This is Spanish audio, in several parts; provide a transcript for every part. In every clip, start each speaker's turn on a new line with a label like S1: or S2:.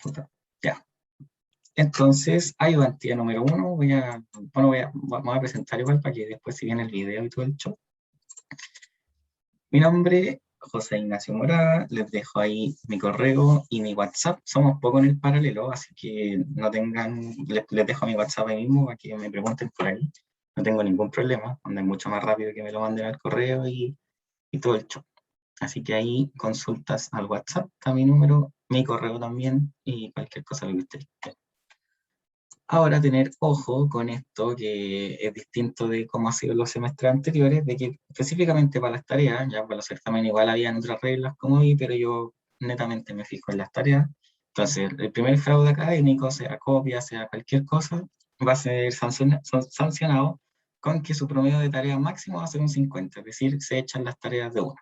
S1: Puta, ya. Entonces, ayudantía número 1, vamos a presentar igual para que después si viene el video y todo el show. Mi nombre, José Ignacio Morada, les dejo ahí mi correo y mi WhatsApp. Somos poco en el paralelo, así que no tengan, les dejo mi WhatsApp ahí mismo para que me pregunten por ahí. No tengo ningún problema, anda mucho más rápido que me lo manden al correo y todo el show. Así que ahí consultas al WhatsApp, está mi número, mi correo también y cualquier cosa que ustedes quieran. Ahora tener ojo con esto, que es distinto de cómo ha sido los semestres anteriores, de que específicamente para las tareas, ya para los certámenes igual habían otras reglas como hoy, pero yo netamente me fijo en las tareas. Entonces, el primer fraude académico, sea copia, sea cualquier cosa, va a ser sancionado con que su promedio de tarea máximo va a ser un 50, es decir, se echan las tareas de uno.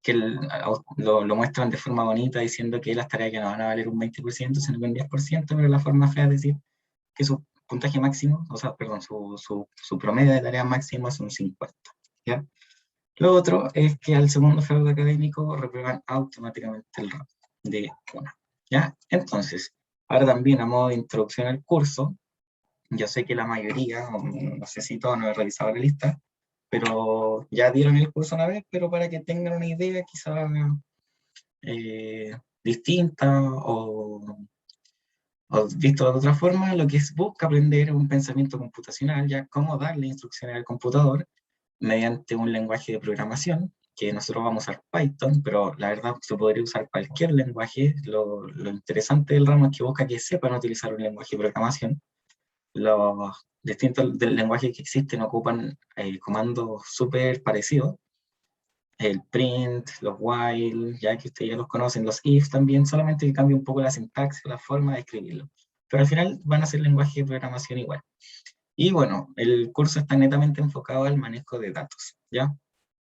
S1: Que lo muestran de forma bonita diciendo que las tareas que no van a valer un 20%, sino que un 10%, pero la forma fea es decir que su puntaje máximo, o sea, perdón, su promedio de tarea máximo es un 50, ¿ya? Lo otro es que al segundo fraude académico reprueban automáticamente el ramo de una, ¿ya? Entonces, ahora también a modo de introducción al curso, yo sé que la mayoría, no sé si todos no he revisado la lista, pero ya dieron el curso una vez, pero para que tengan una idea quizá distinta o visto de otra forma, lo que busca aprender es un pensamiento computacional, ya cómo darle instrucciones al computador mediante un lenguaje de programación, que nosotros vamos a usar Python, pero la verdad se podría usar cualquier lenguaje. Lo interesante del ramo es que busca que sepan utilizar un lenguaje de programación. Los distintos lenguajes que existen ocupan comandos súper parecidos, el print, los while, ya que ustedes ya los conocen, los if también, solamente que cambia un poco la sintaxis, la forma de escribirlo. Pero al final van a ser lenguaje de programación igual. Y bueno, el curso está netamente enfocado al manejo de datos, ¿ya?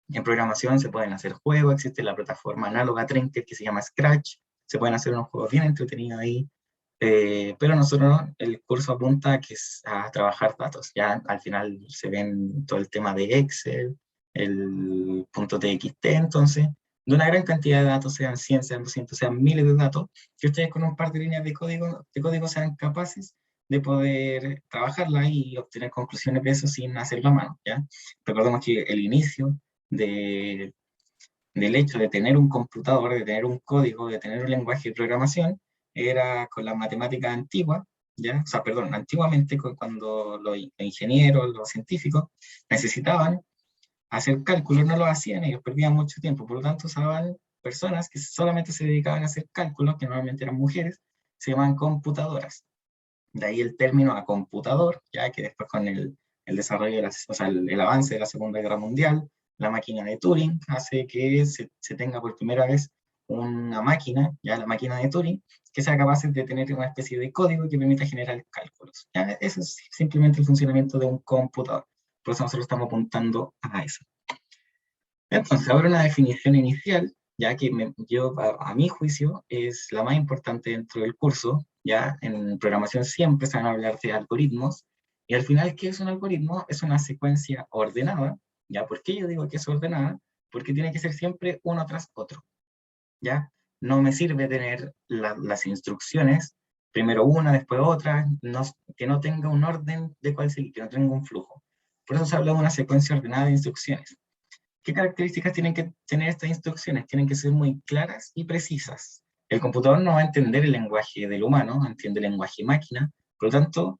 S1: En programación se pueden hacer juegos, existe la plataforma análoga Trinket que se llama Scratch, se pueden hacer unos juegos bien entretenidos ahí, pero nosotros, el curso apunta a trabajar datos. Ya al final se ven todo el tema de Excel, el punto .txt, entonces, de una gran cantidad de datos, sean 100, sean 200, sean miles de datos, que ustedes con un par de líneas de código sean capaces de poder trabajarla y obtener conclusiones de eso sin hacerlo a mano, ¿ya? Recordemos que el inicio de, del hecho de tener un computador, de tener un código, de tener un lenguaje de programación, era con las matemáticas antiguas, ¿ya? O sea, perdón, antiguamente cuando los ingenieros, los científicos necesitaban hacer cálculos, no lo hacían, ellos perdían mucho tiempo, por lo tanto usaban personas que solamente se dedicaban a hacer cálculos, que normalmente eran mujeres, se llamaban computadoras. De ahí el término a computador, ya que después con el desarrollo, o sea, el avance de la Segunda Guerra Mundial, la máquina de Turing hace que se tenga por primera vez una máquina, ya la máquina de Turing, que sea capaz de tener una especie de código que permita generar cálculos. ¿Ya? Eso es simplemente el funcionamiento de un computador. Por eso nosotros estamos apuntando a eso. Entonces, ahora una definición inicial, ya que yo, a mi juicio, es la más importante dentro del curso. Ya en programación siempre se van a hablar de algoritmos, y al final, ¿qué es un algoritmo? Es una secuencia ordenada. ¿Ya? ¿Por qué yo digo que es ordenada? Porque tiene que ser siempre uno tras otro. ¿Ya? No me sirve tener las instrucciones, primero una, después otra, que no tenga un orden de cuál seguir, que no tenga un flujo. Por eso se habla de una secuencia ordenada de instrucciones. ¿Qué características tienen que tener estas instrucciones? Tienen que ser muy claras y precisas. El computador no va a entender el lenguaje del humano, entiende el lenguaje máquina, por lo tanto,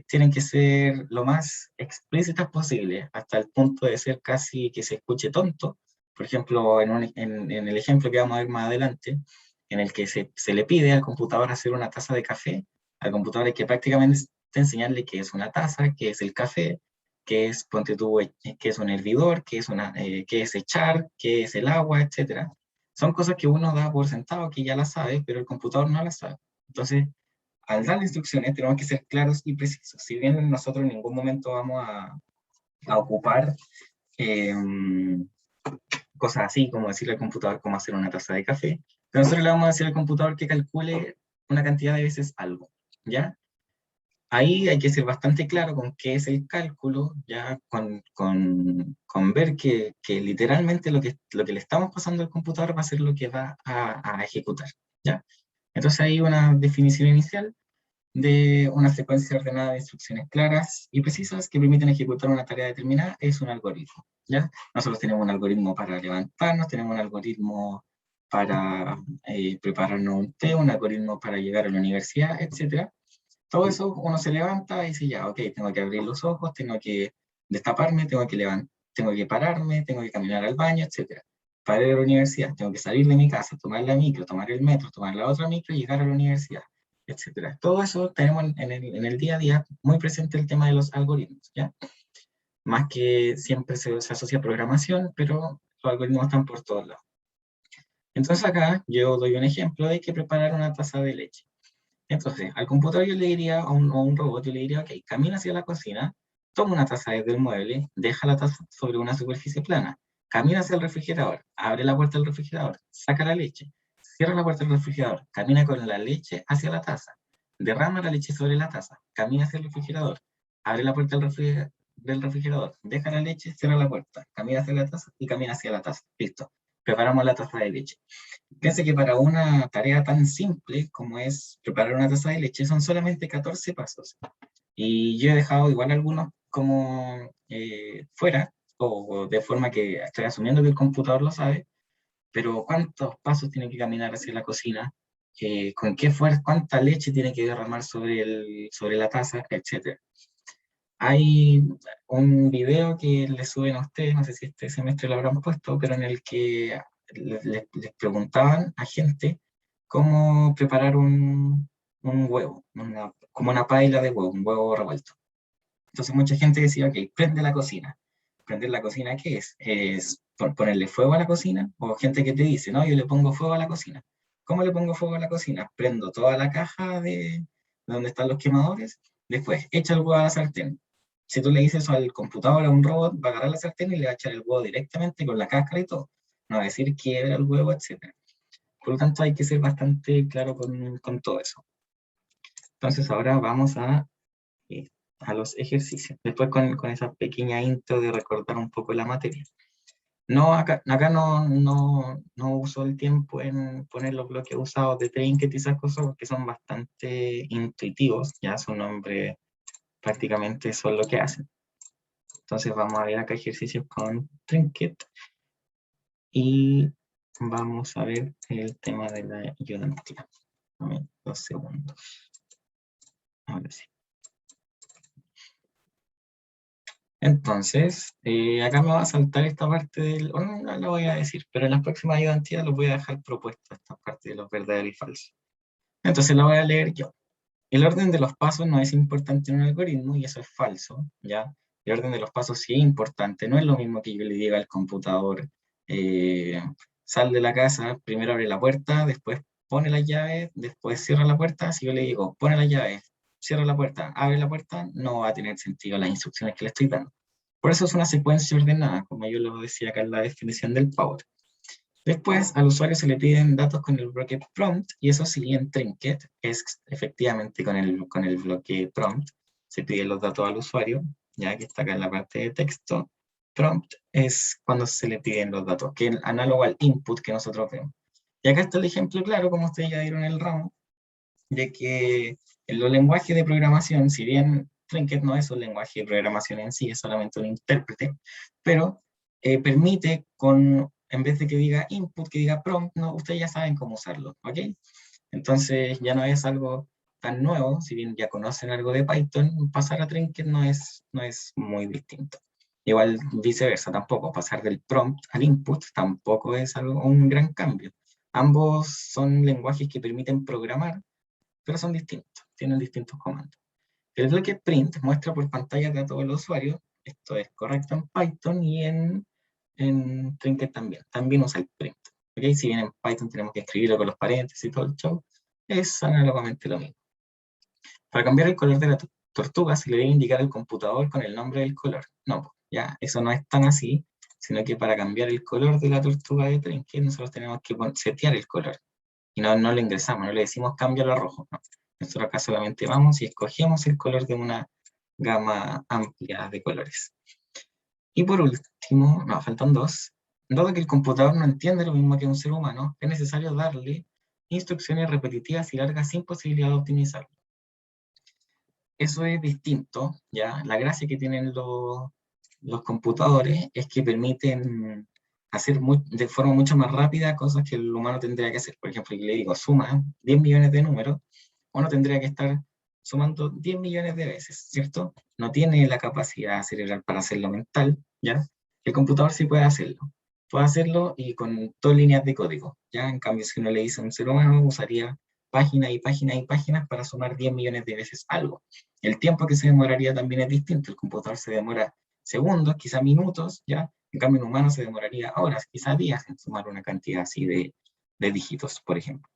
S1: tienen que ser lo más explícitas posible, hasta el punto de ser casi que se escuche tonto. Por ejemplo, en el ejemplo que vamos a ver más adelante, en el que se le pide al computador hacer una taza de café, al computador hay que prácticamente enseñarle qué es una taza, qué es el café, qué es, ponte tú, qué es un hervidor, qué es echar, qué es el agua, etcétera. Son cosas que uno da por sentado que ya las sabe, pero el computador no las sabe. Entonces, al dar instrucciones tenemos que ser claros y precisos. Si bien nosotros en ningún momento vamos a ocupar eh, cosas así, como decirle al computador cómo hacer una taza de café, pero nosotros le vamos a decir al computador que calcule una cantidad de veces algo, ¿ya? Ahí hay que ser bastante claro con qué es el cálculo, ya con ver que literalmente lo que le estamos pasando al computador va a ser lo que va a ejecutar, ¿ya? Entonces hay una definición inicial de una secuencia ordenada de instrucciones claras y precisas que permiten ejecutar una tarea determinada es un algoritmo, ¿ya? Nosotros tenemos un algoritmo para levantarnos, tenemos un algoritmo para prepararnos un té, un algoritmo para llegar a la universidad, etcétera. Todo eso uno se levanta y dice, ya, ok, tengo que abrir los ojos, tengo que destaparme, tengo que pararme, tengo que caminar al baño, etcétera. Para ir a la universidad, tengo que salir de mi casa, tomar la micro, tomar el metro, tomar la otra micro y llegar a la universidad, etcétera. Todo eso tenemos en el día a día muy presente el tema de los algoritmos, ¿ya? Más que siempre se asocia a programación, pero los algoritmos están por todos lados. Entonces acá yo doy un ejemplo de que preparar una taza de leche. Entonces, al computador yo le diría, a un robot, yo le diría, ok, camina hacia la cocina, toma una taza desde el mueble, deja la taza sobre una superficie plana, camina hacia el refrigerador, abre la puerta del refrigerador, saca la leche, cierra la puerta del refrigerador, camina con la leche hacia la taza, derrama la leche sobre la taza, camina hacia el refrigerador, abre la puerta del refrigerador, deja la leche, cierra la puerta, camina hacia la taza y camina hacia la taza. Listo. Preparamos la taza de leche. Fíjense que para una tarea tan simple como es preparar una taza de leche son solamente 14 pasos. Y yo he dejado igual algunos como fuera, o de forma que estoy asumiendo que el computador lo sabe, pero ¿cuántos pasos tiene que caminar hacia la cocina? ¿Con qué fuerza? ¿Cuánta leche tiene que derramar sobre la taza? Etcétera. Hay un video que le suben a ustedes, no sé si este semestre lo habrán puesto, pero en el que les preguntaban a gente cómo preparar un huevo, como una paila de huevo, un huevo revuelto. Entonces mucha gente decía, ok, prende la cocina. ¿Prender la cocina qué es? ¿Es ponerle fuego a la cocina? O gente que te dice, no, yo le pongo fuego a la cocina. ¿Cómo le pongo fuego a la cocina? Prendo toda la caja de donde están los quemadores, después echa el huevo a la sartén. Si tú le dices eso al computador, a un robot, va a agarrar la sartén y le va a echar el huevo directamente con la cáscara y todo. No va a decir quiebra el huevo, etc. Por lo tanto, hay que ser bastante claro con todo eso. Entonces, ahora vamos eh, a los ejercicios. Después con esa pequeña intro de recordar un poco la materia. No, acá no uso el tiempo en poner los bloques usados de Trinket y esas cosas porque son bastante intuitivos, ya su nombre prácticamente son lo que hacen. Entonces vamos a ver acá ejercicios con Trinket y vamos a ver el tema de la ayudantía. Dame 2 segundos. Ahora sí. Entonces, acá me va a saltar esta parte del... o no la voy a decir, pero en las próximas ayudantías los voy a dejar propuestas, esta parte de los verdaderos y falsos. Entonces la voy a leer yo. El orden de los pasos no es importante en un algoritmo y eso es falso, ¿ya? El orden de los pasos sí es importante, no es lo mismo que yo le diga al computador, eh, sal de la casa, primero abre la puerta, después pone las llaves, después cierra la puerta. Si yo le digo, pone las llaves, cierra la puerta, abre la puerta, no va a tener sentido las instrucciones que le estoy dando. Por eso es una secuencia ordenada, como yo lo decía acá en la definición del Power. Después, al usuario se le piden datos con el bloque prompt, y eso sí, en Trinket, es efectivamente con el bloque prompt, se piden los datos al usuario, ya que está acá en la parte de texto. Prompt es cuando se le piden los datos, que es análogo al input que nosotros vemos. Y acá está el ejemplo claro, como ustedes ya dieron el ramo, de que en los lenguajes de programación, si bien Trinket no es un lenguaje de programación en sí, es solamente un intérprete, pero permite en vez de que diga input, que diga prompt, no, ustedes ya saben cómo usarlo, ¿ok? Entonces ya no es algo tan nuevo, si bien ya conocen algo de Python, pasar a Trinket no es muy distinto. Igual viceversa, tampoco, pasar del prompt al input tampoco es algo, un gran cambio. Ambos son lenguajes que permiten programar, pero son distintos, tienen distintos comandos. El bloque print muestra por pantalla de todo el usuario, esto es correcto en Python y en Trinket también, también usa el print. ¿Okay? Si bien en Python tenemos que escribirlo con los paréntesis y todo el show, es análogamente lo mismo. Para cambiar el color de la tortuga se le debe indicar al computador con el nombre del color. No, ya, eso no es tan así, sino que para cambiar el color de la tortuga de Trinket nosotros tenemos que setear el color y no lo ingresamos, no le decimos cámbialo a rojo. No. Nosotros acá solamente vamos y escogemos el color de una gama amplia de colores. Y por último, no, faltan dos. Dado que el computador no entiende lo mismo que un ser humano, es necesario darle instrucciones repetitivas y largas sin posibilidad de optimizar. Eso es distinto, ¿ya? La gracia que tienen los computadores es que permiten hacer de forma mucho más rápida cosas que el humano tendría que hacer. Por ejemplo, yo le digo, suma 10 millones de números, uno tendría que estar sumando 10 millones de veces, ¿cierto? No tiene la capacidad cerebral para hacerlo mental, ¿ya? El computador sí puede hacerlo. Puede hacerlo y con 2 líneas de código, ¿ya? En cambio, si uno le dice a un ser humano, usaría páginas y páginas y páginas para sumar 10 millones de veces algo. El tiempo que se demoraría también es distinto. El computador se demora segundos, quizá minutos, ¿ya? En cambio, un humano se demoraría horas, quizá días en sumar una cantidad así de dígitos, por ejemplo.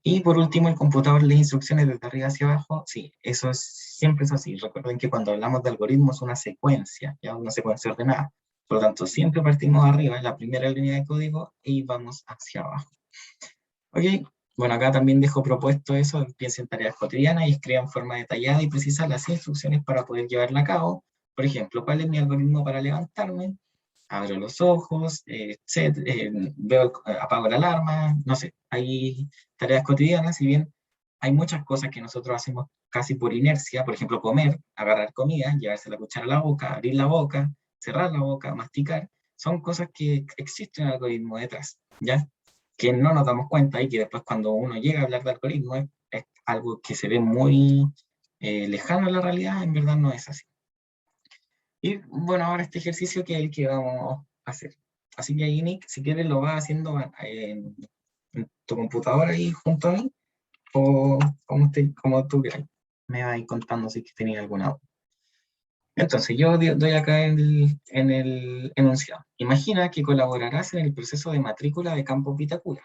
S1: Y por último, el computador lee instrucciones desde arriba hacia abajo. Sí, eso siempre es así. Recuerden que cuando hablamos de algoritmos es una secuencia, ya una secuencia ordenada. Por lo tanto, siempre partimos arriba, en la primera línea de código, y vamos hacia abajo. Ok, bueno, acá también dejo propuesto eso, piensen en tareas cotidianas y escriban en forma detallada y precisa las instrucciones para poder llevarla a cabo. Por ejemplo, ¿cuál es mi algoritmo para levantarme? Abro los ojos, apago la alarma, no sé, hay tareas cotidianas, si bien hay muchas cosas que nosotros hacemos casi por inercia, por ejemplo, comer, agarrar comida, llevarse la cuchara a la boca, abrir la boca, cerrar la boca, masticar, son cosas que existen en el algoritmo detrás, ¿ya? Que no nos damos cuenta y que después cuando uno llega a hablar de algoritmo es algo que se ve muy lejano a la realidad, en verdad no es así. Y bueno, ahora este ejercicio que es el que vamos a hacer. Así que ahí, Nick, si quieres lo vas haciendo en tu computadora ahí junto a mí, o como tú quieras. Me vas a ir contando si que tenía alguna duda. Entonces, yo doy acá en el enunciado. Imagina que colaborarás en el proceso de matrícula de Campus Vitacura.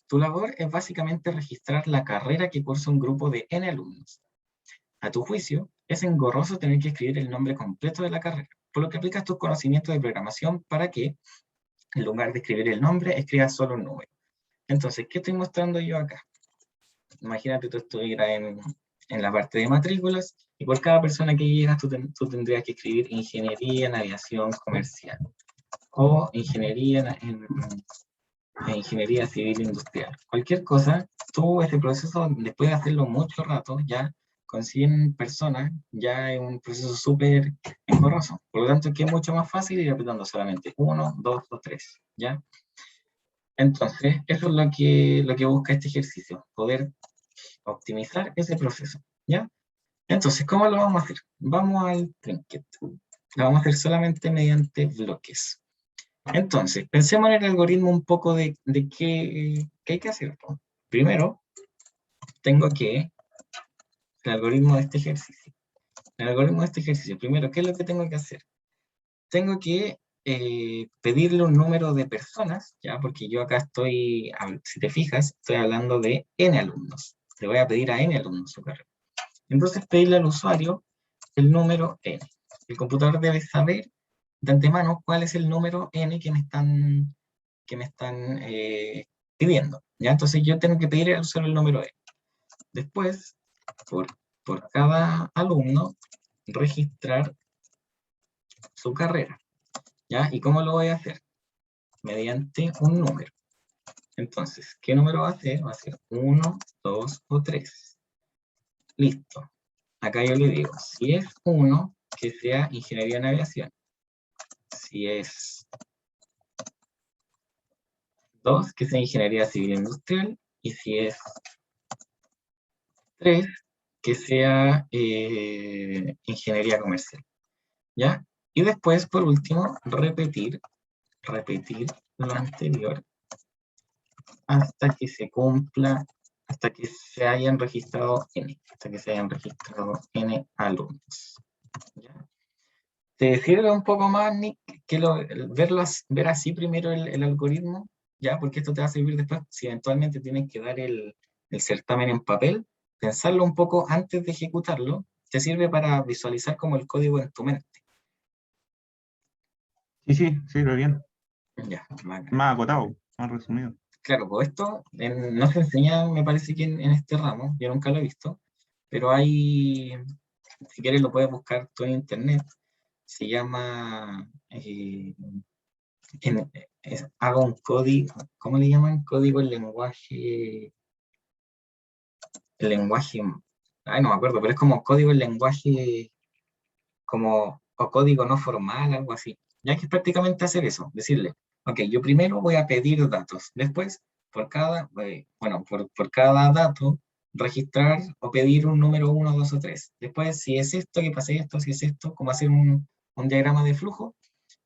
S1: Tu labor es básicamente registrar la carrera que cursa un grupo de N alumnos. A tu juicio, es engorroso tener que escribir el nombre completo de la carrera, por lo que aplicas tus conocimientos de programación para que, en lugar de escribir el nombre, escribas solo un número. Entonces, ¿qué estoy mostrando yo acá? Imagínate tú estuvieras en la parte de matrículas y por cada persona que llegas tú tendrías que escribir ingeniería en aviación comercial o ingeniería ingeniería civil industrial. Cualquier cosa, tú este proceso, después de hacerlo mucho rato, ya con 100 personas, ya es un proceso súper engorroso. Por lo tanto, que es mucho más fácil ir apretando solamente 1, 2 o 3, ¿ya? Entonces, eso es lo que busca este ejercicio, poder optimizar ese proceso, ¿ya? Entonces, ¿cómo lo vamos a hacer? Vamos al Trinket. Lo vamos a hacer solamente mediante bloques. Entonces, pensemos en el algoritmo un poco de qué hay que hacer. Primero, tengo que, el algoritmo de este ejercicio. El algoritmo de este ejercicio, primero, ¿qué es lo que tengo que hacer? Tengo que pedirle un número de personas, ¿ya? Porque yo acá estoy, si te fijas, estoy hablando de N alumnos. Le voy a pedir a N alumnos su carrera. Entonces, pedirle al usuario el número N. El computador debe saber de antemano cuál es el número N que me están pidiendo, ¿ya? Entonces yo tengo que pedir al usuario el número N. Después, por cada alumno, registrar su carrera, ¿ya? ¿Y cómo lo voy a hacer? Mediante un número. Entonces, ¿qué número va a ser? Va a ser 1, 2 o 3. Listo. Acá yo le digo, si es 1, que sea ingeniería en aviación. Si es 2, que sea ingeniería civil industrial. Y si es 3, que sea ingeniería comercial, ¿ya? Y después, por último, repetir lo anterior hasta que se cumpla, hasta que se hayan registrado N alumnos, ¿ya? ¿Te sirve un poco más, Nick, que ver así primero el algoritmo? ¿Ya? Porque esto te va a servir después, si eventualmente tienes que dar el certamen en papel, pensarlo un poco antes de ejecutarlo, te sirve para visualizar como el código en tu mente.
S2: Sí, sí, sirve bien.
S1: Ya, bacán.
S2: Más acotado, más resumido.
S1: Claro, pues esto no se enseña, me parece que en este ramo, yo nunca lo he visto, pero si quieres lo puedes buscar tú en internet, se llama hago un código, ¿cómo le llaman? Código en lenguaje, ay, no me acuerdo, pero es como código en lenguaje, como, o código no formal, algo así. Ya que es prácticamente hacer eso, decirle, ok, yo primero voy a pedir datos, después, por cada dato, registrar o pedir un número uno, 2 o 3. Después, si es esto, que pase esto, si es esto, como hacer un diagrama de flujo,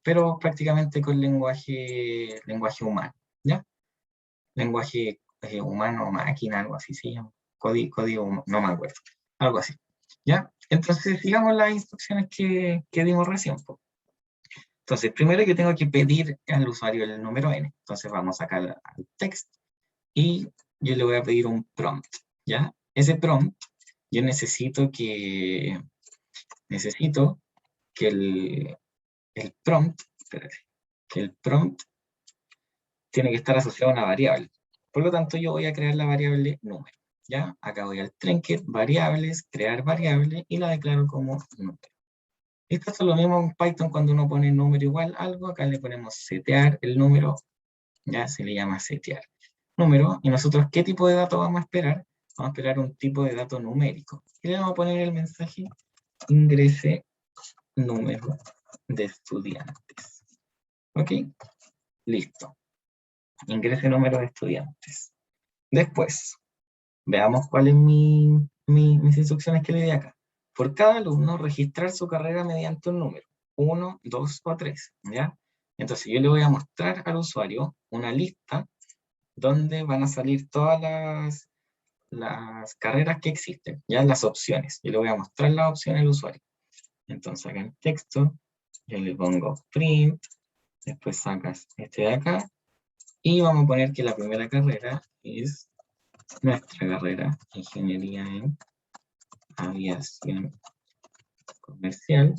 S1: pero prácticamente con lenguaje humano, ¿ya? Lenguaje humano, máquina, algo así se llama. Código, no me acuerdo, algo así, ¿ya? Entonces, sigamos las instrucciones que dimos recién, po. Entonces, primero yo tengo que pedir al usuario el número n. Entonces, vamos acá al text y yo le voy a pedir un prompt, ¿ya? Ese prompt, yo necesito que el prompt, espérate, que el prompt tiene que estar asociado a una variable. Por lo tanto, yo voy a crear la variable número, ¿ya? Acá voy al trinket, variables, crear variable, y la declaro como número. Esto es lo mismo en Python cuando uno pone número igual a algo, acá le ponemos setear el número, ya se le llama setear número, y nosotros, ¿qué tipo de dato vamos a esperar? Vamos a esperar un tipo de dato numérico. Y le vamos a poner el mensaje, ingrese número de estudiantes. ¿Ok? Listo. Ingrese número de estudiantes. Después, veamos cuáles mis instrucciones que le di acá. Por cada alumno, registrar su carrera mediante un número, 1, 2 o 3, ¿ya? Entonces yo le voy a mostrar al usuario una lista donde van a salir todas las carreras que existen, ya las opciones. Yo le voy a mostrar las opciones al usuario. Entonces acá en texto, yo le pongo print, después sacas este de acá, y vamos a poner que la primera carrera es nuestra carrera, Ingeniería en Aviación Comercial.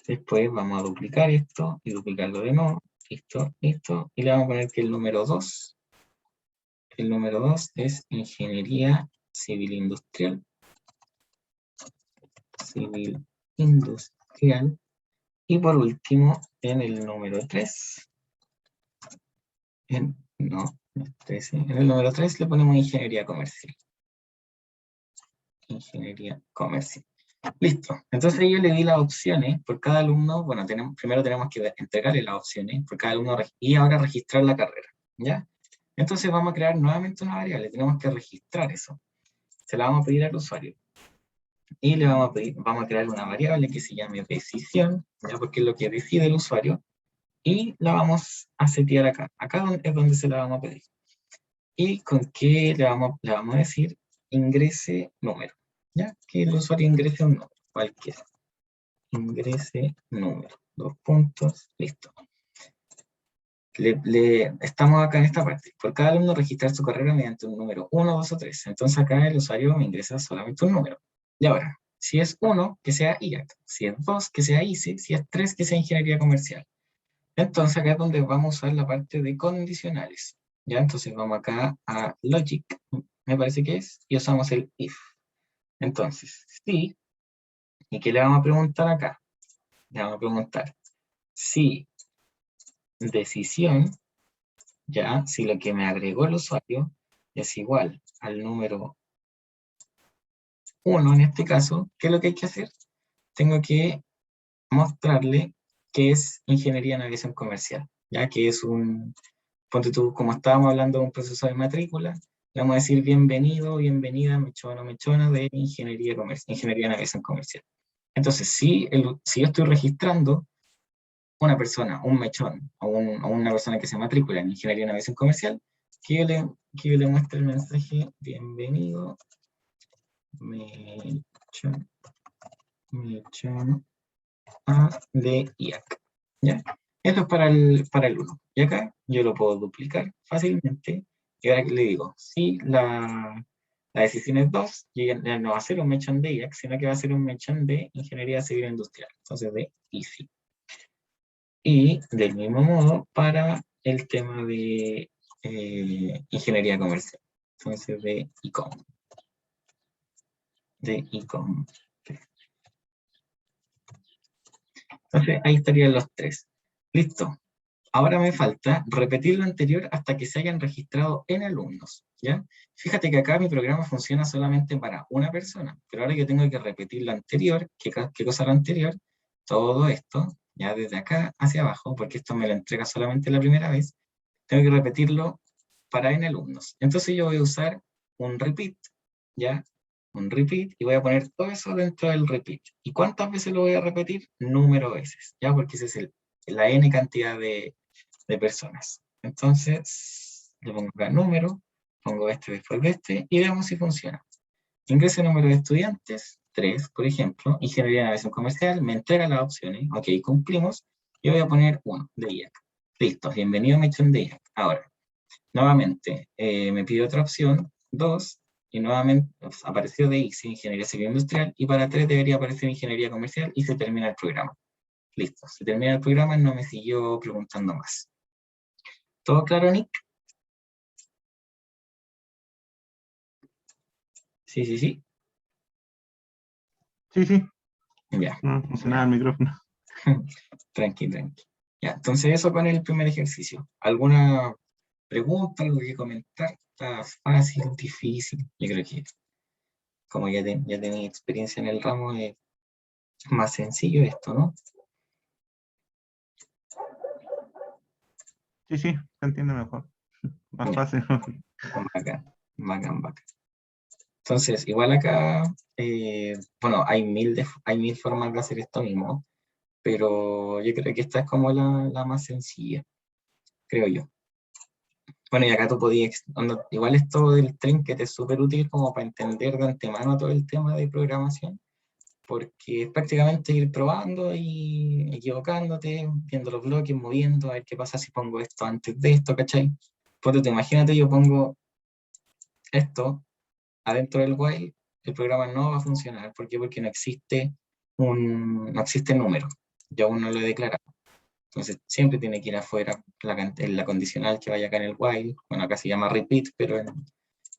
S1: Después vamos a duplicar esto y duplicarlo de nuevo. Listo, listo. Y le vamos a poner que el número 2 es Ingeniería Civil Industrial. Civil Industrial. Y por último, en el número 3, en el número 3 le ponemos Ingeniería Comercial. Ingeniería Comercial. Listo. Entonces yo le di las opciones por cada alumno. Bueno, primero tenemos que entregarle las opciones por cada alumno y ahora registrar la carrera, ¿ya? Entonces vamos a crear nuevamente una variable. Tenemos que registrar eso. Se la vamos a pedir al usuario. Y le vamos a crear una variable que se llame decisión, ¿ya? Porque es lo que decide el usuario. Y la vamos a setear acá. Acá es donde se la vamos a pedir. ¿Y con qué le vamos a decir? Ingrese número, ¿ya? Que el usuario ingrese un número, cualquiera. Ingrese número, 2 puntos, listo. Estamos acá en esta parte. Por cada alumno registrar su carrera mediante un número 1, 2 o 3. Entonces acá el usuario me ingresa solamente un número. Y ahora, si es 1, que sea IAC. Si es 2, que sea ICE. Si es 3, que sea Ingeniería Comercial. Entonces acá es donde vamos a usar la parte de condicionales. ¿Ya? Entonces vamos acá a logic, me parece que es, y usamos el if. Entonces, sí, ¿y qué le vamos a preguntar acá? Le vamos a preguntar si decisión, ya, si lo que me agregó el usuario es igual al número 1 en este caso, ¿qué es lo que hay que hacer? Tengo que mostrarle que es Ingeniería en Aviación Comercial, ya que es ponte tú, como estábamos hablando de un proceso de matrícula, le vamos a decir bienvenido, bienvenida, mechona, mechona de Ingeniería en Aviación Comercial. Entonces, si yo estoy registrando una persona, un mechón, o una persona que se matricula en Ingeniería en Aviación Comercial, que yo le muestre el mensaje, bienvenido, mechón, de IAC. ¿Ya? Esto es para el 1. Y acá yo lo puedo duplicar fácilmente. Y ahora que le digo, si la decisión es 2, ya no va a ser un mechón de IAC, sino que va a ser un mechón de Ingeniería Civil Industrial. Entonces de ICI. Y del mismo modo para el tema de Ingeniería Comercial. Entonces de ICOM. De ICOM. Entonces ahí estarían los 3. Listo. Ahora me falta repetir lo anterior hasta que se hayan registrado N alumnos, ¿ya? Fíjate que acá mi programa funciona solamente para una persona, pero ahora yo tengo que repetir lo anterior. ¿Qué cosa lo anterior? Todo esto, ya desde acá hacia abajo, porque esto me lo entrega solamente la primera vez, tengo que repetirlo para N alumnos. Entonces yo voy a usar un repeat, ¿ya? Un repeat, y voy a poner todo eso dentro del repeat. ¿Y cuántas veces lo voy a repetir? Número de veces, ¿ya? Porque ese es la N cantidad de personas. Entonces, le pongo acá número, pongo este después de este, y veamos si funciona. Ingreso el número de estudiantes, 3, por ejemplo, ingeniería de navegación comercial, me entrega las opciones, ok, cumplimos, y voy a poner 1 de IAC. Listo, bienvenido a mi de IAC. Ahora, nuevamente, me pide otra opción, 2, y nuevamente apareció de ICE, Ingeniería Civil Industrial, y para 3 debería aparecer Ingeniería Comercial, y se termina el programa. Listo, se termina el programa, no me siguió preguntando más. ¿Todo claro, Nick? Sí, sí, sí.
S2: Sí, sí,
S1: Ya,
S2: no funcionaba
S1: ya.
S2: el micrófono.
S1: Tranqui, tranqui. Ya, entonces eso con el primer ejercicio. ¿Alguna pregunta, algo que comentar? ¿Está fácil, difícil? Yo creo que como ya tenía experiencia en el ramo, es más sencillo esto, ¿no?
S2: Sí, sí, se entiende mejor. Más
S1: Ya,
S2: fácil.
S1: bacán, bacán, bacán. Entonces, igual acá, bueno, hay mil formas de hacer esto mismo, pero yo creo que esta es como la más sencilla, creo yo. Bueno, y acá tú podías, igual esto del trinket es súper útil como para entender de antemano todo el tema de programación, porque es prácticamente ir probando y equivocándote, viendo los bloques, moviendo, a ver qué pasa si pongo esto antes de esto, ¿cachai? Pues imagínate, yo pongo esto adentro del while, el programa no va a funcionar. ¿Por qué? Porque no existe número. Yo aún no lo he declarado. Entonces siempre tiene que ir afuera la condicional que vaya acá en el while. Bueno, acá se llama repeat, pero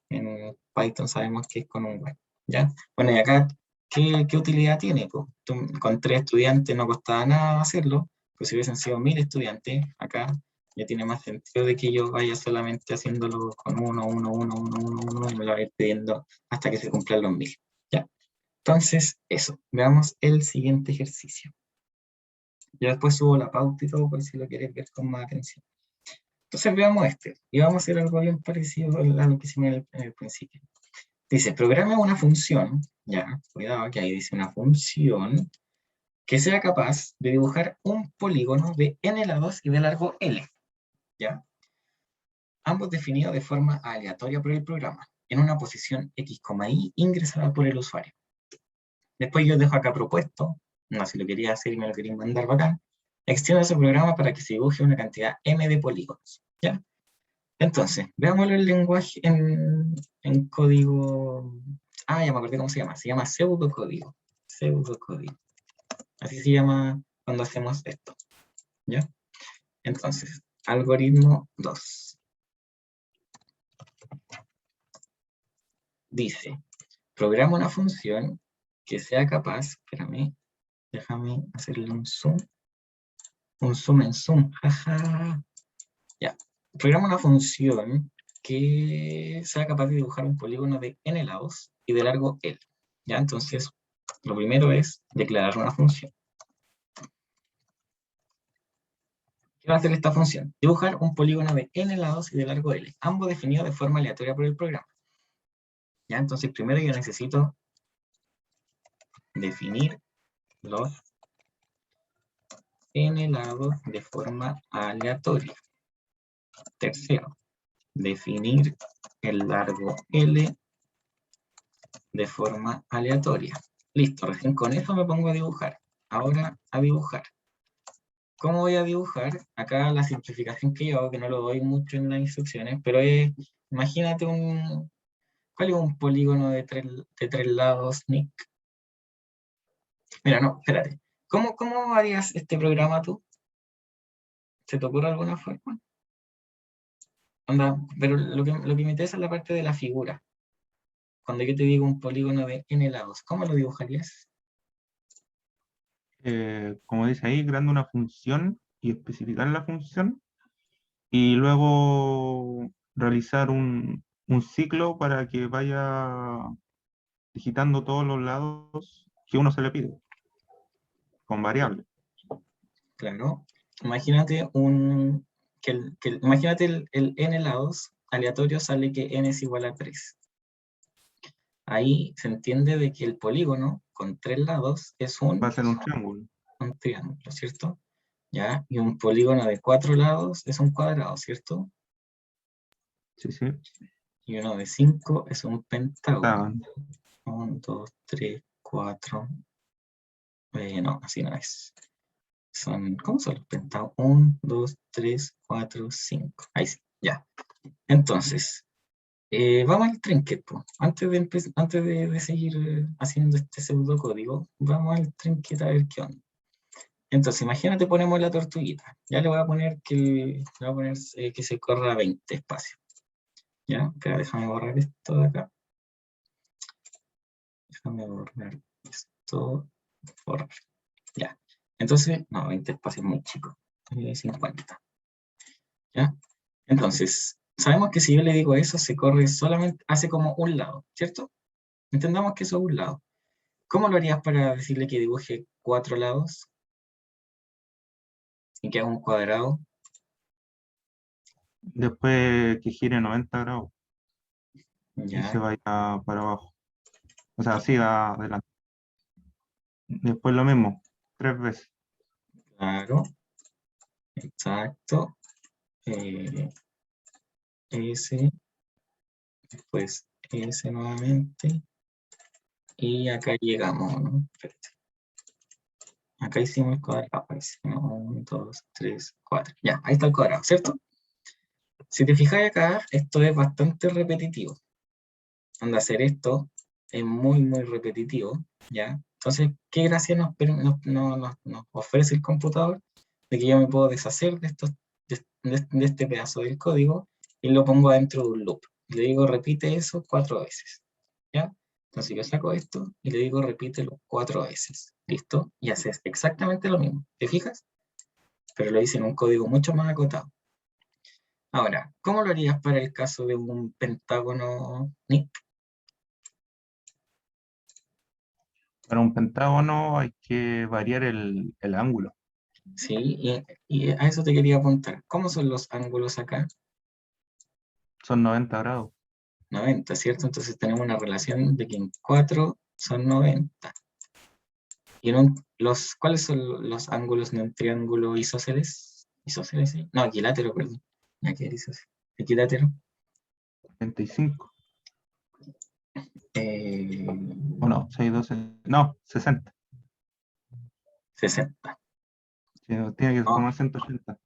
S1: en Python sabemos que es con un while. ¿Ya? Bueno, y acá, ¿qué utilidad tiene? Pues, con 3 estudiantes no costaba nada hacerlo, pues si hubiesen sido 1000 estudiantes, acá ya tiene más sentido de que yo vaya solamente haciéndolo con uno, y me lo voy a ir pidiendo hasta que se cumplan los 1000. ¿Ya? Entonces, eso. Veamos el siguiente ejercicio. Yo después subo la pauta y todo por si lo quieres ver con más atención. Entonces veamos este. Y vamos a hacer algo bien parecido a lo que hicimos en el principio. Dice, programa una función, ya, cuidado que ahí dice una función, que sea capaz de dibujar un polígono de n lados y de largo L, ya, ambos definidos de forma aleatoria por el programa, en una posición x, y ingresada por el usuario. Después yo dejo acá propuesto, no si lo quería hacer y me lo quería mandar bacán, extiendo ese programa para que se dibuje una cantidad m de polígonos, ¿ya? Entonces, veámoslo en lenguaje, en código. Ah, ya me acordé cómo se llama. Se llama pseudocódigo. Pseudocódigo. Así se llama cuando hacemos esto. ¿Ya? Entonces, algoritmo 2. Dice, programa una función que sea capaz, espérame, déjame hacerle un zoom en zoom, jaja. Ya, programa una función que sea capaz de dibujar un polígono de n lados y de largo L. ¿Ya? Entonces, lo primero es declarar una función. ¿Qué va a hacer esta función? Dibujar un polígono de n lados y de largo L, ambos definidos de forma aleatoria por el programa. ¿Ya? Entonces, primero yo necesito definir los n lados de forma aleatoria. Tercero, definir el largo L de forma aleatoria. Listo, recién con eso me pongo a dibujar. Ahora a dibujar. ¿Cómo voy a dibujar? Acá la simplificación que yo hago, que no lo doy mucho en las instrucciones, pero es, imagínate ¿cuál es un polígono de tres lados, Nick? Mira, no, espérate. ¿Cómo harías este programa tú? ¿Se te ocurre alguna forma? Onda, pero lo que me interesa es la parte de la figura. Cuando yo te digo un polígono de n lados, ¿cómo lo dibujarías?
S2: Como dice ahí, creando una función y especificar la función, y luego realizar un ciclo para que vaya digitando todos los lados que uno se le pide, con variables.
S1: Claro. Imagínate imagínate el n lados aleatorio sale que n es igual a 3. Ahí se entiende de que el polígono con 3 lados es
S2: Va a ser un triángulo.
S1: un triángulo, ¿cierto? ¿Ya? Y un polígono de 4 lados es un cuadrado, ¿cierto?
S2: Sí, sí.
S1: Y uno de 5 es un pentágono.
S2: Estaban.
S1: 1, 2, 3, 4. No, así no es. ¿Cómo son los pentágonos? 1, 2, 3, 4, 5. Ahí sí, ya. Entonces, vamos al trinket, po. Antes de seguir haciendo este pseudocódigo, vamos al trinket a ver qué onda. Entonces, imagínate, ponemos la tortuguita. Ya le voy a poner que se corra 20 espacios. ¿Ya? Espera, déjame borrar esto de acá. Déjame borrar esto. Borrar. Ya. Entonces, no, 20 espacios muy chicos. 50. ¿Ya? Entonces, sabemos que si yo le digo eso, se corre solamente, hace como un lado, ¿cierto? Entendamos que eso es un lado. ¿Cómo lo harías para decirle que dibuje 4 lados y que haga un cuadrado?
S2: Después que gire 90 grados y se
S1: Ya,
S2: vaya para abajo. O sea, siga adelante. Después lo mismo, 3 veces.
S1: claro, exacto. S, después S nuevamente. Y acá llegamos, ¿no? Espérate. Acá hicimos el cuadrado. 1, 2, 3, 4. Ya, ahí está el cuadrado, ¿cierto? Si te fijas acá, esto es bastante repetitivo. Anda, hacer esto es muy, muy repetitivo, ¿ya? Entonces, ¿qué gracia nos ofrece el computador? De que yo me puedo deshacer de este pedazo del código y lo pongo dentro de un loop. Le digo, repite eso 4 veces, ¿ya? Entonces yo saco esto y le digo, repítelo 4 veces, ¿listo? Y haces exactamente lo mismo, ¿te fijas? Pero lo hice en un código mucho más acotado. Ahora, ¿cómo lo harías para el caso de un pentágono, Nick?
S2: Para un pentágono hay que variar el ángulo.
S1: Sí, y a eso te quería apuntar. ¿Cómo son los ángulos acá?
S2: Son 90 grados.
S1: 90, ¿cierto? Entonces tenemos una relación de que en 4 son 90. ¿Y cuáles son los ángulos de un triángulo isósceles? ¿Isósceles, sí? No, equilátero, perdón. Aquí era isósceles. Equilátero.
S2: 35.
S1: eh,
S2: O no, 6, 12. No, 60.
S1: 60.
S2: Sí, tiene que
S1: No,
S2: formar 180.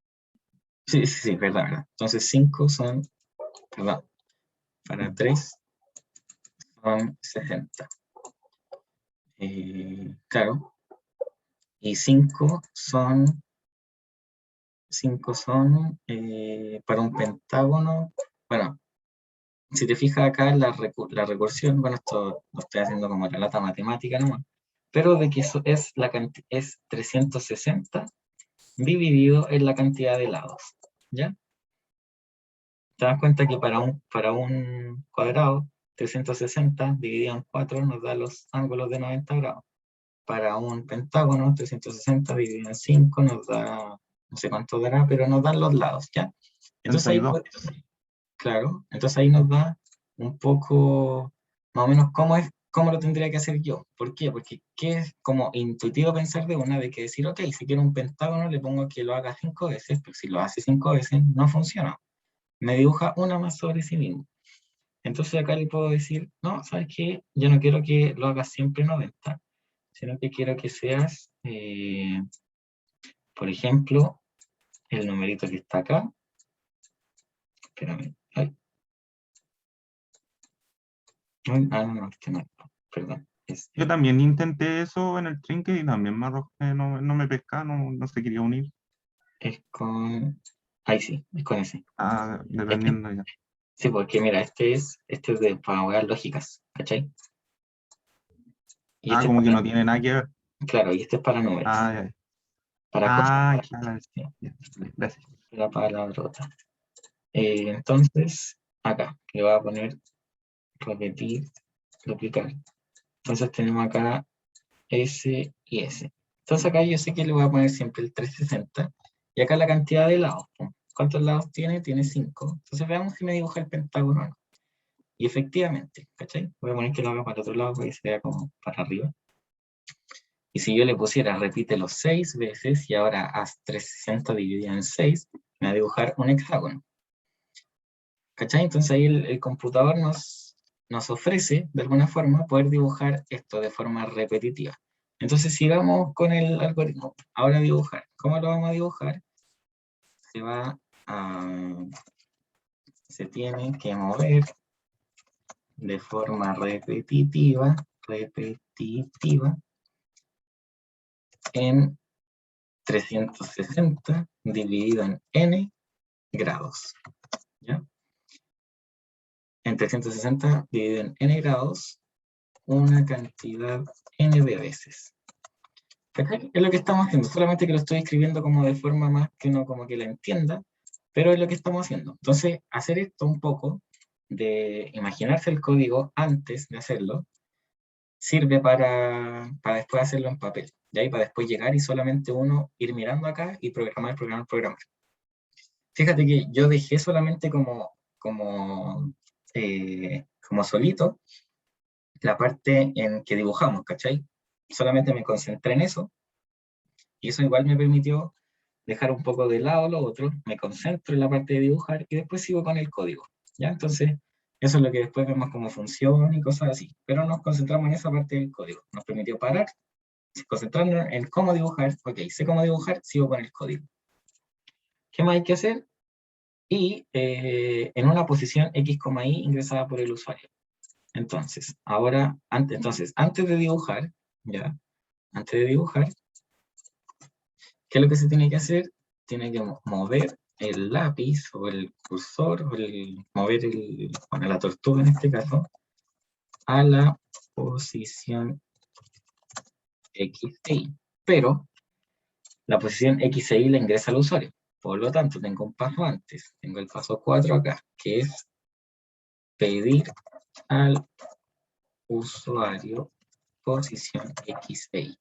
S1: sí, sí, sí, verdad, verdad. Entonces 5 son, perdón, para 3 son 60. Claro. Y 5 son para un pentágono. Bueno, si te fijas acá, la recursión, bueno, esto lo estoy haciendo como la lata matemática nomás, pero de que eso es 360 dividido en la cantidad de lados, ¿ya? Te das cuenta que para un cuadrado, 360 dividido en 4 nos da los ángulos de 90 grados. Para un pentágono, 360 dividido en 5 nos da, no sé cuánto dará, pero nos dan los lados, ¿ya? Entonces ahí,
S2: 32.
S1: claro, entonces ahí nos da un poco, más o menos, cómo lo tendría que hacer yo. ¿Por qué? Porque es como intuitivo pensar de una, de que decir, ok, si quiero un pentágono, le pongo que lo haga 5 veces, pero si lo hace 5 veces, no funciona. Me dibuja una más sobre sí mismo. Entonces acá le puedo decir, no, ¿sabes qué? Yo no quiero que lo hagas siempre 90, sino que quiero que seas, por ejemplo, el numerito que está acá. Espérame. Ay, no, este no, perdón.
S2: Yo también intenté eso en el trinket y también me arrojé, no me pescaba, no se quería unir.
S1: Es con. Ahí sí, es con ese.
S2: Ah,
S1: Es que-
S2: dependiendo ya.
S1: sí, porque mira, este es para jugar lógicas, ¿cachai? Y
S2: Ah,
S1: este es
S2: como que
S1: para,
S2: no tiene nada que ver.
S1: claro, y este es para números.
S2: Ah, ya,
S1: para
S2: Ah,
S1: cosas,
S2: ya,
S1: ¿sí?
S2: ya, gracias.
S1: La palabrota. Entonces, acá, le voy a poner repetir, duplicar. Entonces tenemos acá S y S. Entonces acá yo sé que le voy a poner siempre el 360. Y acá la cantidad de lados. ¿No? ¿Cuántos lados tiene? Tiene 5. Entonces veamos si me dibuja el pentágono o no. Y efectivamente, ¿cachai? Voy a poner que lo haga para el otro lado para que se vea como para arriba. Y si yo le pusiera repítelo 6 veces y ahora haz 360 dividido en 6, me va a dibujar un hexágono. ¿Cachai? Entonces ahí el computador nos ofrece, de alguna forma, poder dibujar esto de forma repetitiva. Entonces sigamos con el algoritmo. Ahora dibujar. ¿Cómo lo vamos a dibujar? Se va a... Se tiene que mover de forma repetitiva en 360 dividido en n grados. ¿Ya? En 360 dividido en n grados, una cantidad n de veces. ¿Cachai? Es lo que estamos haciendo, solamente que lo estoy escribiendo como de forma más que uno como que la entienda, pero es lo que estamos haciendo. Entonces, hacer esto un poco, de imaginarse el código antes de hacerlo, sirve para después hacerlo en papel. Y ahí para después llegar y solamente uno ir mirando acá y programar. Fíjate que yo dejé solamente como solito la parte en que dibujamos, ¿cachai? Solamente me concentré en eso y eso igual me permitió dejar un poco de lado lo otro, me concentro en la parte de dibujar y después sigo con el código, ¿ya? Entonces, eso es lo que después vemos cómo funciona y cosas así, pero nos concentramos en esa parte del código, nos permitió parar, concentrarnos en cómo dibujar, ok, sé cómo dibujar, sigo con el código. ¿Qué más hay que hacer? Y en una posición X, Y ingresada por el usuario. Entonces, antes de dibujar, ¿ya? Antes de dibujar, ¿qué es lo que se tiene que hacer? Tiene que mover el lápiz o el cursor, mover la tortuga en este caso, a la posición X e Y. Pero la posición X e Y la ingresa al usuario. Por lo tanto, tengo un paso antes. Tengo el paso 4 acá, que es pedir al usuario posición X e Y.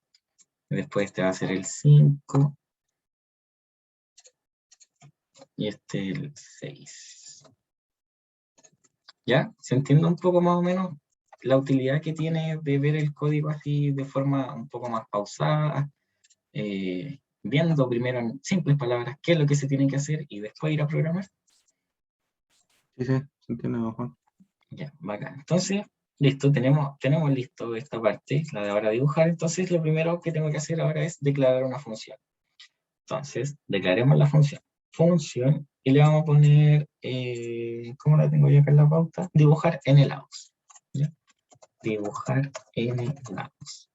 S1: Después este va a ser el 5 y este el 6. ¿Ya? ¿Se entiende un poco más o menos la utilidad que tiene de ver el código así de forma un poco más pausada? Viendo primero en simples palabras qué es lo que se tiene que hacer y después ir a programar.
S2: Sí, sí, se entiende mejor.
S1: Ya, bacán. Entonces, listo, tenemos listo esta parte, la de ahora dibujar. Entonces, lo primero que tengo que hacer ahora es declarar una función. Entonces, declaremos la función. Función, y le vamos a poner, ¿cómo la tengo yo acá en la pauta? Dibujar n lados. ¿Ya? Dibujar n lados.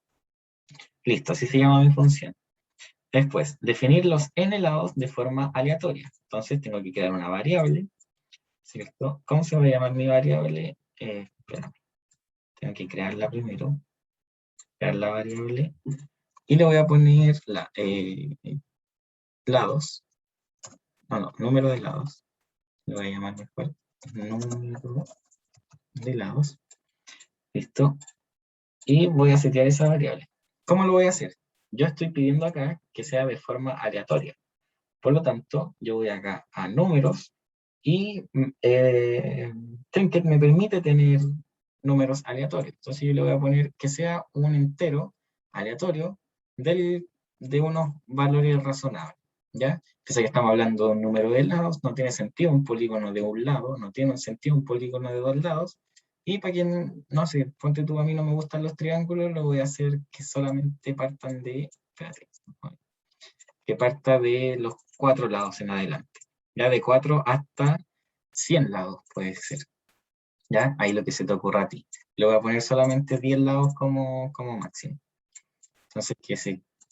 S1: Listo, así se llama mi función. Después, definir los n lados de forma aleatoria. Entonces, tengo que crear una variable, ¿cierto? ¿Cómo se va a llamar mi variable? Espera, tengo que crearla primero. Crear la variable. Y le voy a poner lados. No, número de lados. Le voy a llamar mejor número de lados. Listo. Y voy a setear esa variable. ¿Cómo lo voy a hacer? Yo estoy pidiendo acá que sea de forma aleatoria. Por lo tanto, yo voy acá a números y Trinket me permite tener números aleatorios. Entonces yo le voy a poner que sea un entero aleatorio de unos valores razonables. ¿Ya? Que sé que estamos hablando de un número de lados, no tiene sentido un polígono de un lado, no tiene sentido un polígono de dos lados. Y para quien, no sé, ponte tú, a mí no me gustan los triángulos, lo voy a hacer que solamente partan de, espérate, que parta de los 4 lados en adelante. Ya de 4 hasta 100 lados puede ser. ¿Ya? Ahí lo que se te ocurra a ti. Le voy a poner solamente 10 lados como máximo. Entonces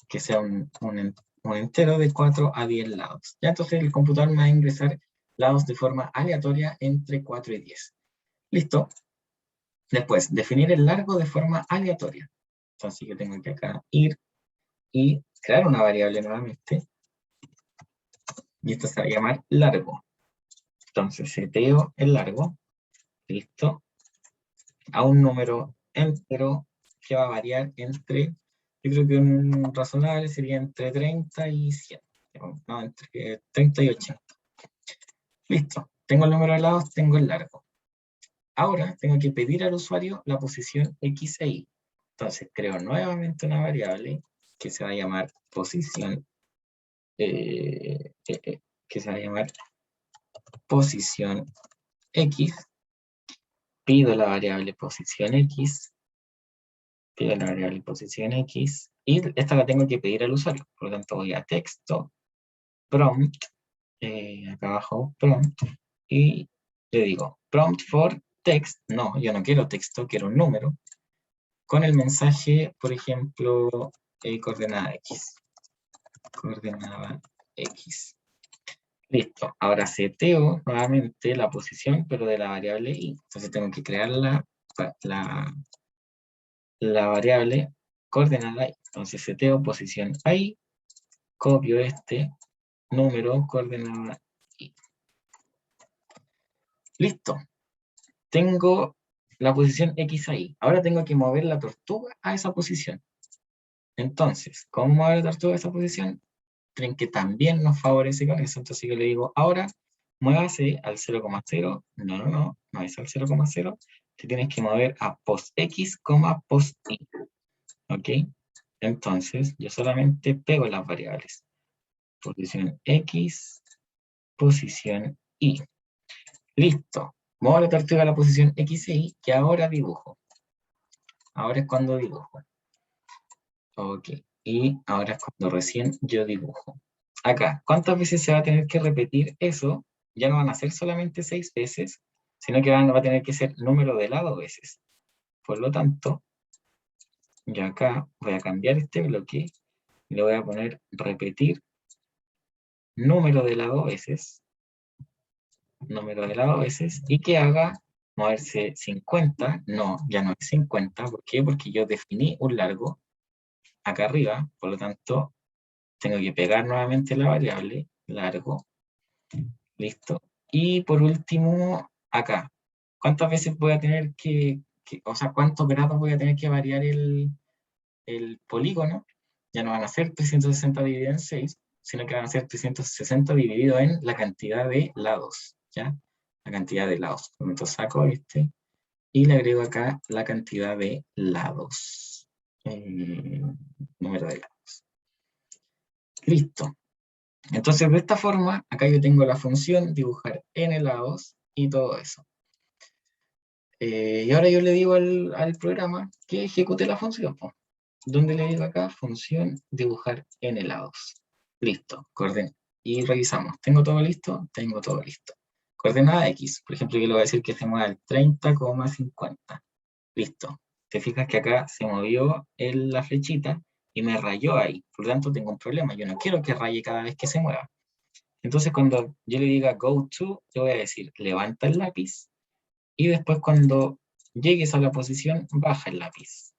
S1: que sea un entero de 4 a 10 lados. ¿Ya? Entonces el computador me va a ingresar lados de forma aleatoria entre 4 y 10. Listo. Después, definir el largo de forma aleatoria. Entonces yo tengo que acá ir y crear una variable nuevamente, y esta se va a llamar largo. Entonces, seteo el largo, listo, a un número entero que va a variar entre, yo creo que un razonable sería entre 30 y 100, no, entre 30 y 80. Listo, tengo el número de lados, tengo el largo. Ahora tengo que pedir al usuario la posición X e Y. Entonces creo nuevamente una variable que se va a llamar posición, que se va a llamar posición X. Pido la variable posición X, pido la variable posición X, y esta la tengo que pedir al usuario. Por lo tanto voy a texto, prompt, acá abajo prompt, y le digo prompt for text. No, yo no quiero texto, quiero un número, con el mensaje, por ejemplo, coordenada X. Coordenada X. Listo. Ahora seteo nuevamente la posición, pero de la variable Y. Entonces tengo que crear la variable coordenada Y. Entonces seteo posición ahí, copio este número coordenada Y. Listo. Tengo la posición X ahí. Ahora tengo que mover la tortuga a esa posición. Entonces, ¿cómo mover la tortuga a esa posición? Tren que también nos favorece con eso. Entonces yo le digo, ahora muévase al 0,0. No es al 0,0. Te tienes que mover a post X, post Y. ¿Ok? Entonces yo solamente pego las variables. Posición X, posición Y. Listo. Muevo la tortuga a la posición X e Y, que ahora dibujo. Ahora es cuando dibujo. Ok. Y ahora es cuando recién yo dibujo. Acá, ¿cuántas veces se va a tener que repetir eso? Ya no van a ser solamente 6 veces, sino que va a tener que ser número de lado veces. Por lo tanto, yo acá voy a cambiar este bloque y le voy a poner repetir número de lado veces, y que haga moverse 50. No, ya no es 50. ¿Por qué? Porque yo definí un largo acá arriba, por lo tanto, tengo que pegar nuevamente la variable largo. Listo. Y por último, acá. ¿Cuántas veces voy a tener o sea, cuántos grados voy a tener que variar el polígono? Ya no van a ser 360 dividido en 6, sino que van a ser 360 dividido en la cantidad de lados, ¿ya? La cantidad de lados. Por lo tanto, saco este y le agrego acá la cantidad de lados. Número de lados. Listo. Entonces, de esta forma, acá yo tengo la función dibujar n lados y todo eso. Y ahora yo le digo al programa que ejecute la función. ¿Dónde le digo acá? Función dibujar n lados. Listo. Y revisamos. ¿Tengo todo listo? Tengo todo listo. Coordenada X. Por ejemplo, yo le voy a decir que se mueva al 30,50. Listo. Te fijas que acá se movió la flechita y me rayó ahí. Por lo tanto, tengo un problema. Yo no quiero que raye cada vez que se mueva. Entonces, cuando yo le diga go to, yo voy a decir levanta el lápiz, y después cuando llegues a la posición, baja el lápiz.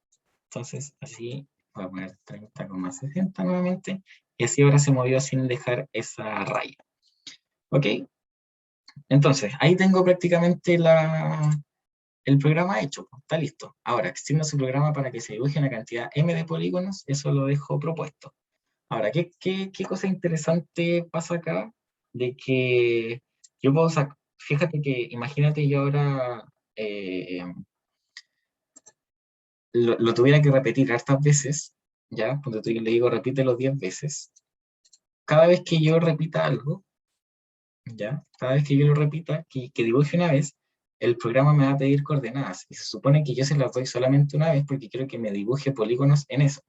S1: Entonces, así voy a poner 30,60 nuevamente, y así ahora se movió sin dejar esa raya. ¿Ok? Entonces, ahí tengo prácticamente el programa hecho, está listo. Ahora, extiendo su programa para que se dibuje una cantidad M de polígonos, eso lo dejo propuesto. Ahora, ¿qué cosa interesante pasa acá? De que yo puedo sacar, fíjate que imagínate yo ahora lo tuviera que repetir hartas veces, ¿ya? Cuando le digo repítelo 10 veces. Cada vez que yo repita algo, ¿ya? Cada vez que yo lo repita, que dibuje una vez, el programa me va a pedir coordenadas. Y se supone que yo se las doy solamente una vez porque quiero que me dibuje polígonos en eso.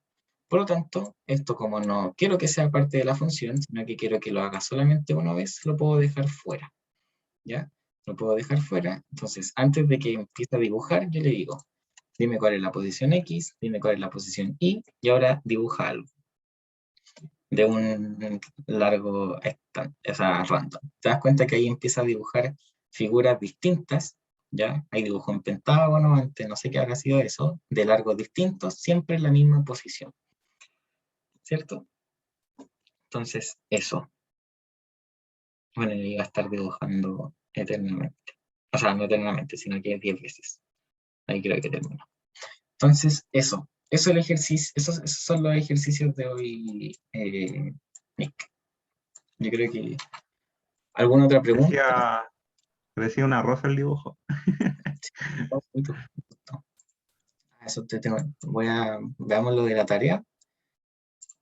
S1: Por lo tanto, esto como no quiero que sea parte de la función, sino que quiero que lo haga solamente una vez, lo puedo dejar fuera, ¿ya? Lo puedo dejar fuera. Entonces, antes de que empiece a dibujar, yo le digo, dime cuál es la posición X, dime cuál es la posición Y, y ahora dibuja algo de un largo random. Te das cuenta que ahí empieza a dibujar figuras distintas, ¿ya? Ahí dibujó un pentágono, antes no sé qué habrá sido eso, de largos distintos, siempre en la misma posición, ¿cierto? Entonces, eso. Bueno, yo iba a estar dibujando eternamente. O sea, no eternamente, sino que 10 veces. Ahí creo que termino. Entonces, eso. Eso el ejercicio, esos son los ejercicios de hoy, Nick. Yo creo que... ¿Alguna otra pregunta?
S2: Parecía una rosa el dibujo.
S1: Eso te tengo. Veamos lo de la tarea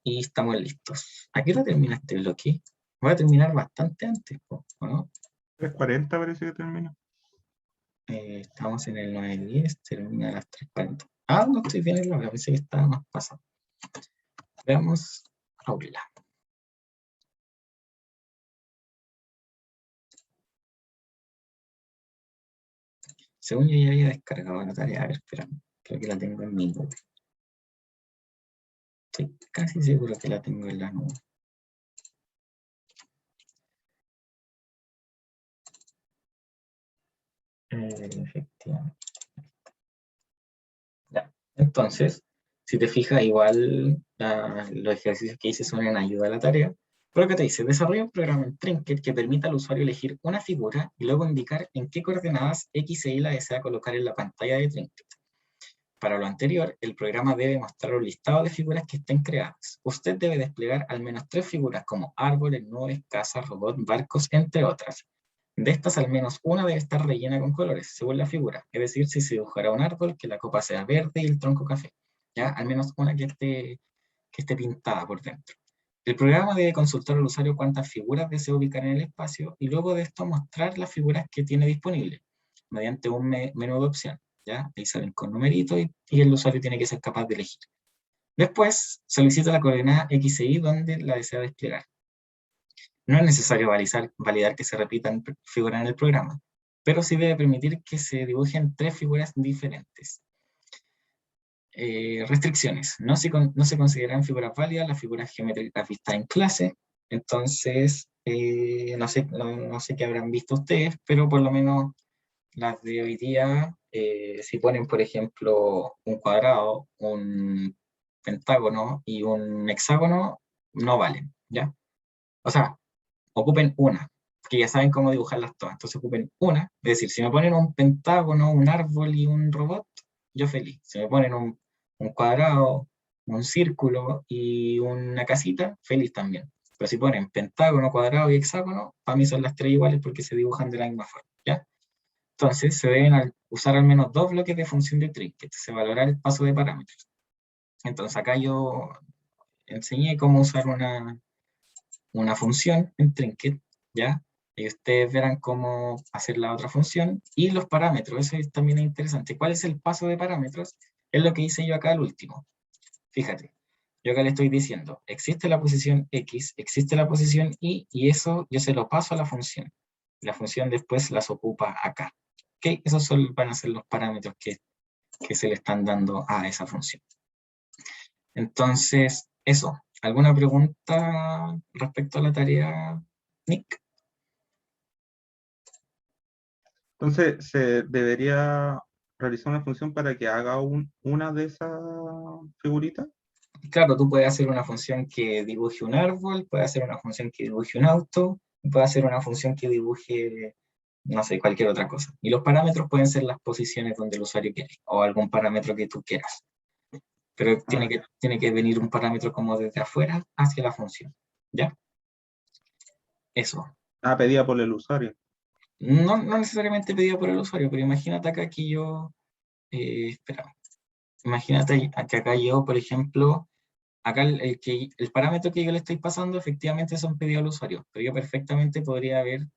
S1: y estamos listos. ¿A qué hora termina este bloque? Voy a terminar bastante antes, ¿o no?
S2: 3:40 parece que termina.
S1: Estamos en el 9:10, termina a las 3:40. Ah, no estoy bien en la hora, pensé que estaba más pasado. Veamos aula. Según yo ya había descargado la tarea, a ver, espera, creo que la tengo en mi nube. Estoy casi seguro que la tengo en la nube. Efectivamente. Ya. Entonces, si te fijas, igual los ejercicios que hice son en ayuda a la tarea. Pero que te dice, desarrolla un programa en Trinket que permita al usuario elegir una figura y luego indicar en qué coordenadas X e Y la desea colocar en la pantalla de Trinket. Para lo anterior, el programa debe mostrar un listado de figuras que estén creadas. Usted debe desplegar al menos 3 figuras como árboles, nubes, casas, robots, barcos, entre otras. De estas, al menos una debe estar rellena con colores, según la figura. Es decir, si se dibujará un árbol, que la copa sea verde y el tronco café. ¿Ya? Al menos una que esté pintada por dentro. El programa debe consultar al usuario cuántas figuras desea ubicar en el espacio y luego de esto mostrar las figuras que tiene disponibles mediante un menú de opción. ¿Ya? Ahí salen con numeritos y el usuario tiene que ser capaz de elegir. Después, solicita la coordenada X e Y donde la desea desplegar. No es necesario validar que se repitan figuras en el programa, pero sí debe permitir que se dibujen 3 figuras diferentes. Restricciones. No se consideran figuras válidas las figuras geométricas vistas en clase. Entonces, no sé qué habrán visto ustedes, pero por lo menos las de hoy día, si ponen, por ejemplo, un cuadrado, un pentágono y un hexágono, no valen, ¿ya? O sea, ocupen una, porque ya saben cómo dibujarlas todas, entonces ocupen una, es decir, si me ponen un pentágono, un árbol y un robot, yo feliz. Si me ponen un cuadrado, un círculo y una casita, feliz también. Pero si ponen pentágono, cuadrado y hexágono, para mí son las 3 iguales porque se dibujan de la misma forma, ¿ya? Entonces, se deben usar al menos 2 bloques de función de Trinket. Se valorará el paso de parámetros. Entonces, acá yo enseñé cómo usar una función en Trinket, ¿ya? Y ustedes verán cómo hacer la otra función y los parámetros. Eso también es interesante. ¿Cuál es el paso de parámetros? Es lo que hice yo acá al último. Fíjate, yo acá le estoy diciendo, existe la posición X, existe la posición Y, y eso yo se lo paso a la función. La función después las ocupa acá. ¿Ok? Esos van a ser los parámetros que se le están dando a esa función. Entonces, eso. ¿Alguna pregunta respecto a la tarea, Nick?
S2: Entonces, se debería realizar una función para que haga una de esas figuritas.
S1: Claro, tú puedes hacer una función que dibuje un árbol, puedes hacer una función que dibuje un auto, y puedes hacer una función que dibuje, no sé, cualquier otra cosa. Y los parámetros pueden ser las posiciones donde el usuario quiere, o algún parámetro que tú quieras. Pero tiene
S2: Ah,
S1: que venir un parámetro como desde afuera hacia la función. ¿Ya? Eso.
S2: pedida por el usuario.
S1: No necesariamente pedido por el usuario, pero imagínate acá que yo, espera, imagínate que acá yo, por ejemplo, acá el parámetro que yo le estoy pasando efectivamente son pedidos al usuario, pero yo perfectamente podría haber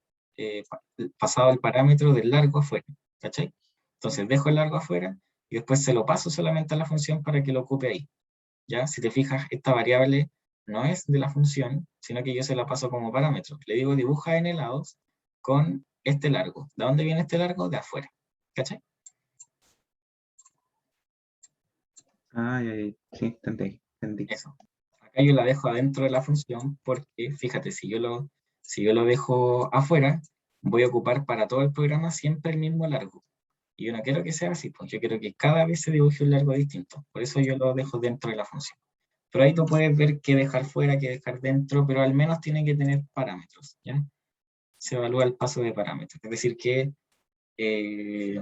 S1: pasado el parámetro del largo afuera, ¿cachai? Entonces dejo el largo afuera y después se lo paso solamente a la función para que lo ocupe ahí, ¿ya? Si te fijas, esta variable no es de la función, sino que yo se la paso como parámetro. Le digo dibuja n lados con este largo. ¿De dónde viene este largo? De afuera, ¿cachai?
S2: Sí, entendí.
S1: Eso. Acá yo la dejo adentro de la función porque, fíjate, si yo lo dejo afuera, voy a ocupar para todo el programa siempre el mismo largo. Y yo no quiero que sea así, pues yo quiero que cada vez se dibuje un largo distinto. Por eso yo lo dejo dentro de la función. Pero ahí tú puedes ver qué dejar fuera, qué dejar dentro, pero al menos tiene que tener parámetros, ¿ya? Se evalúa el paso de parámetros, es decir, eh,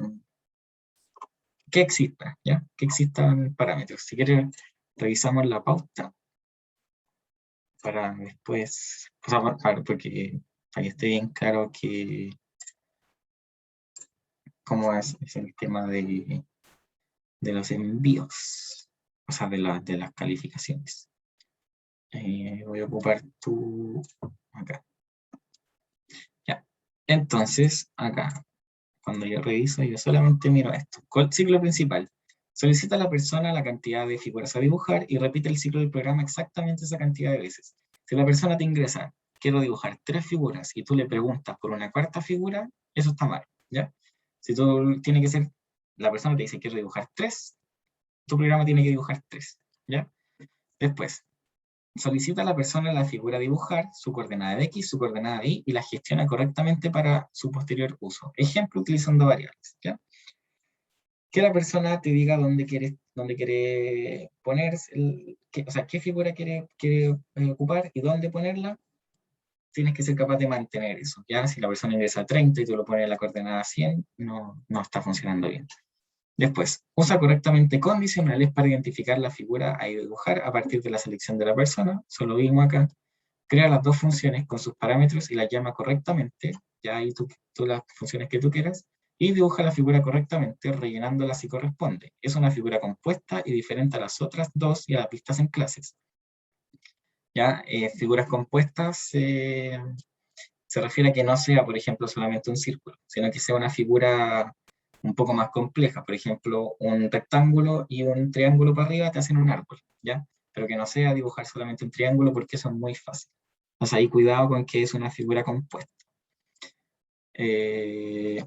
S1: que exista, ¿ya? Que existan parámetros. Si quieres, revisamos la pauta para después, o sea, porque ahí esté bien claro que cómo es el tema de los envíos, o sea, de las calificaciones. Voy a ocupar acá. Ya. Entonces, acá, cuando yo reviso, yo solamente miro esto. Ciclo principal. Solicita a la persona la cantidad de figuras a dibujar y repite el ciclo del programa exactamente esa cantidad de veces. Si la persona te ingresa, quiero dibujar 3 figuras y tú le preguntas por una cuarta figura, eso está mal, ¿ya? Si tú tiene que ser, la persona te dice quiero dibujar 3, tu programa tiene que dibujar 3, ¿ya? Después, solicita a la persona la figura a dibujar, su coordenada de X, su coordenada de Y, y la gestiona correctamente para su posterior uso. Ejemplo, utilizando variables, ¿ya? Que la persona te diga dónde quiere poner, o sea, qué figura quiere ocupar y dónde ponerla. Tienes que ser capaz de mantener eso, ¿ya? Si la persona ingresa a 30 y tú lo pones en la coordenada 100, no está funcionando bien. Después, usa correctamente condicionales para identificar la figura a dibujar a partir de la selección de la persona. Eso lo vimos acá. Crea las dos funciones con sus parámetros y las llama correctamente. Ya ahí tú las funciones que tú quieras. Y dibuja la figura correctamente, rellenándola si corresponde. Es una figura compuesta y diferente a las otras dos y a las vistas en clases. Ya, figuras compuestas se refiere a que no sea, por ejemplo, solamente un círculo, sino que sea una figura un poco más compleja. Por ejemplo, un rectángulo y un triángulo para arriba te hacen un árbol, ¿ya? Pero que no sea dibujar solamente un triángulo porque eso es muy fácil. Entonces ahí cuidado con que es una figura compuesta.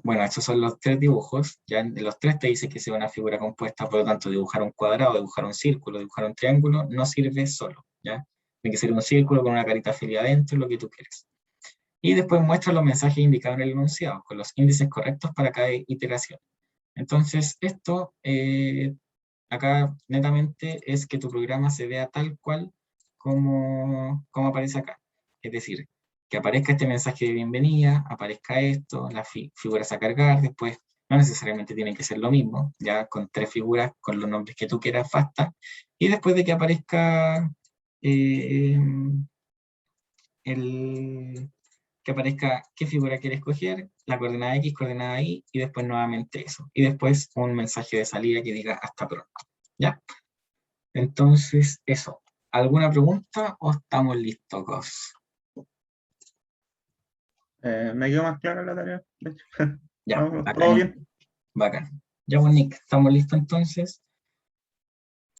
S1: Bueno, estos son los 3 dibujos. Ya en los 3 te dice que sea una figura compuesta, por lo tanto, dibujar un cuadrado, dibujar un círculo, dibujar un triángulo, no sirve solo, ¿ya? Tiene que ser un círculo con una carita feliz adentro, lo que tú quieras. Y después muestra los mensajes indicados en el enunciado, con los índices correctos para cada iteración. Entonces, esto acá netamente es que tu programa se vea tal cual como aparece acá. Es decir, que aparezca este mensaje de bienvenida, aparezca esto, las figuras a cargar, después no necesariamente tienen que ser lo mismo, ya con 3 figuras, con los nombres que tú quieras, basta. Y después de que aparezca eh, que aparezca qué figura quiere escoger, la coordenada X, coordenada Y, y después nuevamente eso. Y después un mensaje de salida que diga hasta pronto. ¿Ya? Entonces, eso. ¿Alguna pregunta o estamos listos, Cos?
S2: Me quedó más clara la tarea, de hecho.
S1: Ya,
S2: Vamos, todo
S1: bacán,
S2: bien.
S1: bacán. Ya, pues, Nick, estamos listos entonces.